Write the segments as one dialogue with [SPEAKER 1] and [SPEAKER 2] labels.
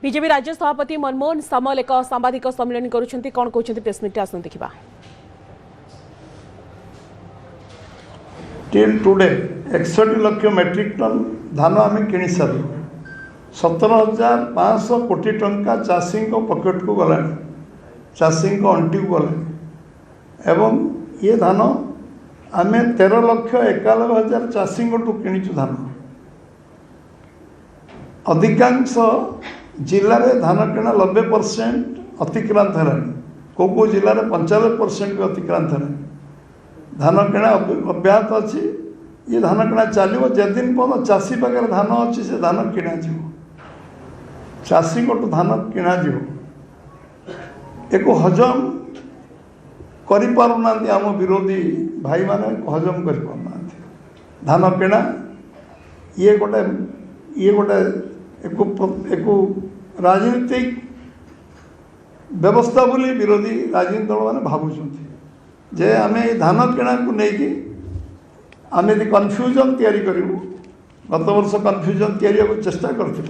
[SPEAKER 1] BJP राज्य सभापति मनमोहन सामल एक सांबादिक सम्मेलन करुछंती कोन कहउछंती प्रेसमिट आसन देखिबा।
[SPEAKER 2] Till today 61 lakh metric ton धान आम किणी सारू 17,500 कोटी टंका चाषी पकेट को गला चाषी अंटी को गला एवं ये धान आम 13,91,000 चाषी किणीचु धान अधिकांश जिले में धान किणा 90% अतिक्रांत है को जिले में 95% भी अतिक्रांत है धान किणा अब्याहत अच्छी ये धान किणा चलो जेदिन पर्यटन चाषी पाखे धान अच्छी से धान किणा चाषी को धान किणा एक हजम करिपारुना आम विरोधी भाई माने हजम करिपारुना धान किणा ये गोटे एक राजनीतिक व्यवस्था बोली विरोधी राजनीतिक दल मैंने भावुंट जे आम धान किणा को लेकिन आम यदि कन्फ्यूजन तैयारी करूँ गत वर्ष कन्फ्यूजन तैयारी चेष्टा करते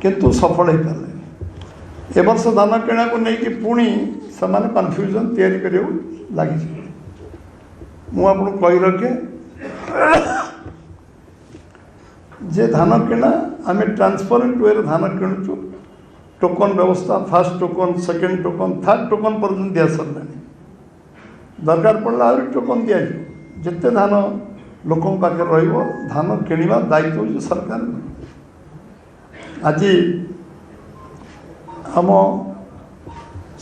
[SPEAKER 2] किंतु सफल हो पारे ए वर्ष धान किणा को लेकिन पुणी से कन्फ्यूजन तैयारी कर लगी मुझे कही रखे जे धान किणा आम ट्रांसपेरेंट वे धान किणुचु टोकन व्यवस्था first token second token third token पर्यटन दि सारे दरकार पड़े आ टोकन दि जिते धान लोक पाखे धान किणवा दायित्व हो सरकार आज आम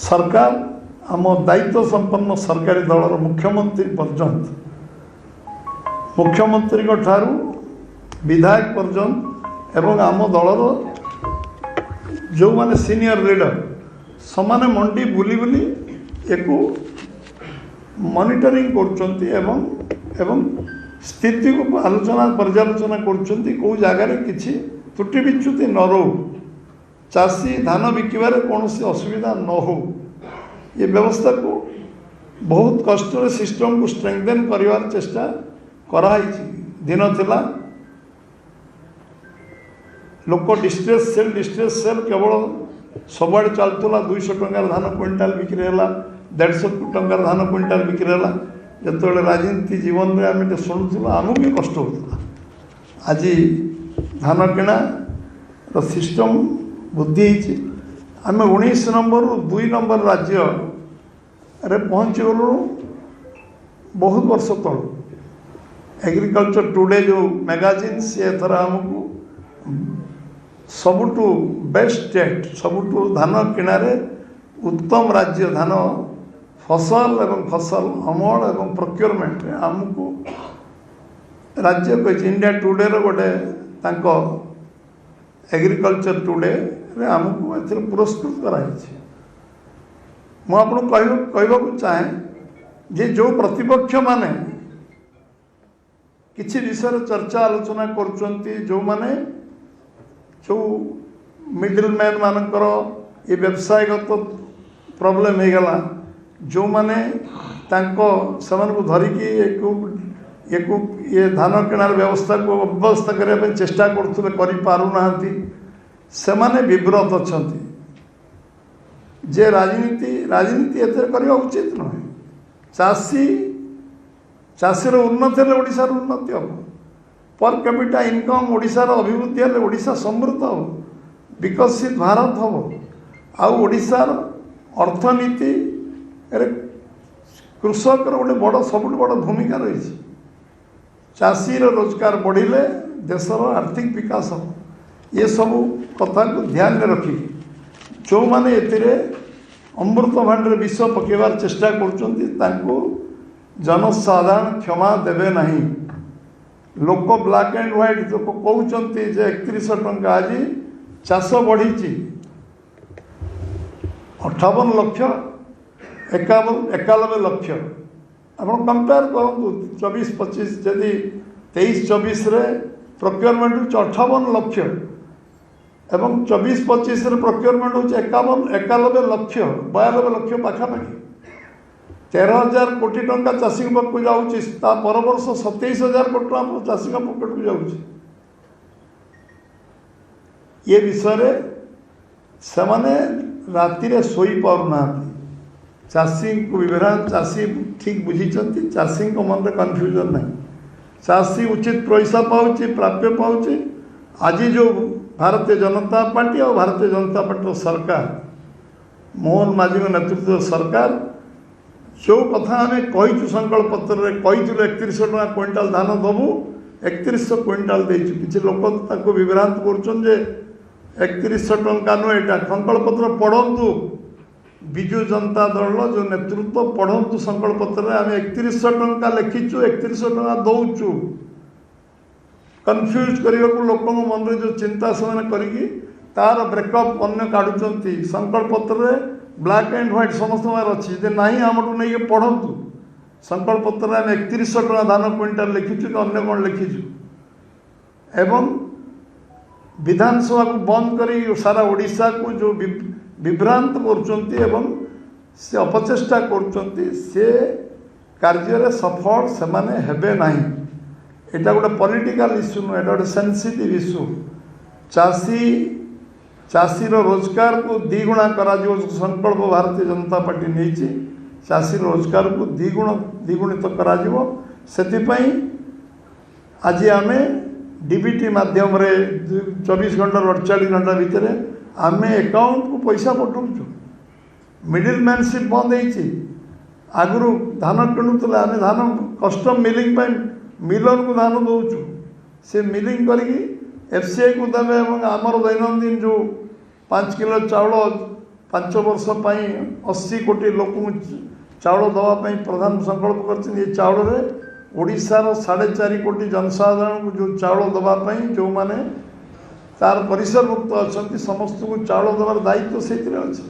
[SPEAKER 2] सरकार आम दायित्व संपन्न सरकारी दलर मुख्यमंत्री पर्यंत मुख्यमंत्री ठारू विधायक पर्यंत एवं आम दलर जो माने सीनियर लीडर समाने मंडी बुली बुली एक मॉनिटरिंग कर स्थिति को आलोचना पर्यालोचना कर जगार किसी त्रुटि विच्युति न रो चाषी धान बिकबार कौन असुविधा न हो ये व्यवस्था को बहुत कष्ट सिस्टम को स्ट्रेंथेन कर चेष्टा कराई दिन थिला लोक डिस्ट्रेस सेल केवल सबुआड़े चलूला 200 टंकार धान क्विंटाल बिक्री है 150 टंकार धान क्विंटाल बिक्री है जो राजनीति जीवन में आम शुणुला आमको भी कष्ट होता आज धान किणा सिस्टम बुद्धि आम 19 नंबर 2 नंबर राज्य रे पहुँची गलु बहुत वर्ष तल एग्रीकल्चर टुडे जो मैगजीन सी एथर आमको सबुठु बेस्ट स्टेट सबुठु धान किणारे उत्तम राज्य धान फसल एवं फसल अमल एवं प्रोक्योरमेंट आमको राज्य कही इंडिया टुडे गोटे एग्रीकल्चर टुडे रे आमको ए पुरस्कृत कराई मुझे कहवाक चाहे जे जो प्रतिपक्ष माने किसी विषय चर्चा आलोचना कर जो माने जो मिडिल मैन मानकर ये व्यवसायगत प्रॉब्लम हो गला जो माने को धरिकी एक ये धान किणार व्यवस्था को व्यवस्था करने चेष्टा करूना से माने विव्रत अच्छा जे राजनीति एते करवा उचित नुहे चाषीर उन्नति हेल्ले ओडिशार उन्नति हम पर कैपिटा इनकम ओडिशार अभिवृद्धि हेल्ले ओडिशा समृद्ध हम विकसित भारत हम आउ ओडिशार अर्थनीति कृषक गोटे बड़ सब बड़ भूमिका रही चाषीर रोजगार बढ़िले देशर आर्थिक विकास हम ये सब कथा को ध्यान में रखिकी जो माने एतिरे अमृत भांडे विष पकेबार चेष्टा कर जनसाधारण क्षमा देवे नहीं लोक ब्लैक एंड व्हाइट जो कहते 31 टंका आज चाष बढ़ी 58 लाख 91 लाख आप कंपेयर करूँ 24-25 जदि 23-24 प्रोक्योरमेंट हो 58 लाख एवं 24-25 प्रोक्योरमेंट हो 91 लाख 92 लाख पाखापाखि 13,000 कोटी टंका चाषी पाखक जाऊँगी पर वर्ष 27,000 कोटी टंका चाषी पकेट को जाऊँगी ये विषय से राति शोई पाना चाषी को विभ्रांत चाषी ठीक बुझी चाषी मन में कन्फ्यूजन नहीं चाषी उचित पैसा पाँच प्राप्य पाँच आज जो भारतीय जनता पार्टी और भारतीय जनता पार्टी सरकार मोहन माझी नेतृत्व सरकार जो कथा आम कहीचु संकल्प पत्र कही 3100 टका क्विंटाल धान दबू 3100 क्विंटाल देचु किसी लोक विभ्रांत कर 3100 टका नुह यहाँ संकल्प पत्र पढ़ु विजु जनता दल जो नेतृत्व पढ़ु संकल्प पत्र आम 3100 टका लिखिचु 3100 टका दौचु कन्फ्यूज करने को लोक मन में जो चिंता से तार ब्रेकअप अन्य काढ़ुंट संकल्प पत्र ब्लैक एंड व्हाइट समस्त अच्छी जे ना आम नहीं पढ़ु संकल्प पत्र आम 3100 टका धान क्विंटाल लिखिचु कि अन्य कौन लिखिचु एवं विधानसभा को बंद कर सारा ओडिशा को जो विभ्रांत कर से अपचेष्टा कर कार्य सफल से माने हेबे नहीं एटा गोटे पॉलिटिकल इश्यू नुह एटा गोटे सेंसिटिव इश्यू चाषी रोजगार को द्विगुणा करा संकल्प भारतीय जनता पार्टी नहीं चाषी रोजगार को द्विगुणित करा सेतिपई आज आम डीबीटी माध्यम 24 घंटा 48 घंटा भितर आम अकाउंट को पैसा पठाऊँ मिडिल मैनशिप बंद हो आगु धान किणुले आम धान कस्टम मिलिंग मिलर को धान दौचु से मिलिंग करके एफसीआई को देवे आमर दैनंदिन जो 5 किलो चाउल 5 वर्ष 80 कोटी लोक चाउल दवाई प्रधान संकल्प कर चाउल ओडिशार 4.5 कोटी जनसाधारण को जो चाउल दवाई जो माने तार परिसरभुक्त अच्छा समस्त को चाउल देवार दायित्व से अच्छे।